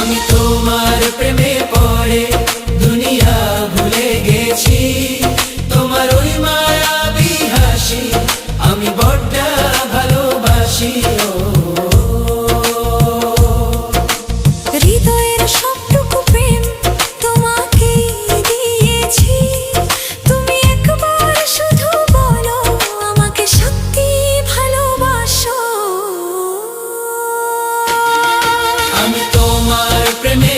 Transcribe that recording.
আমি তোমার প্রেমে পড়ে দুনিয়া ভুলে গেছি, তোমার ওই মায়াবী হাসি আমি বড্ড ভালোবাসি। হৃদয়ের সবটুকু প্রেম তোমাকেই দিয়েছি, তুমি একবার শুধু বলো আমাকে সত্যি ভালোবাসো। আমি তোমার প্রেমে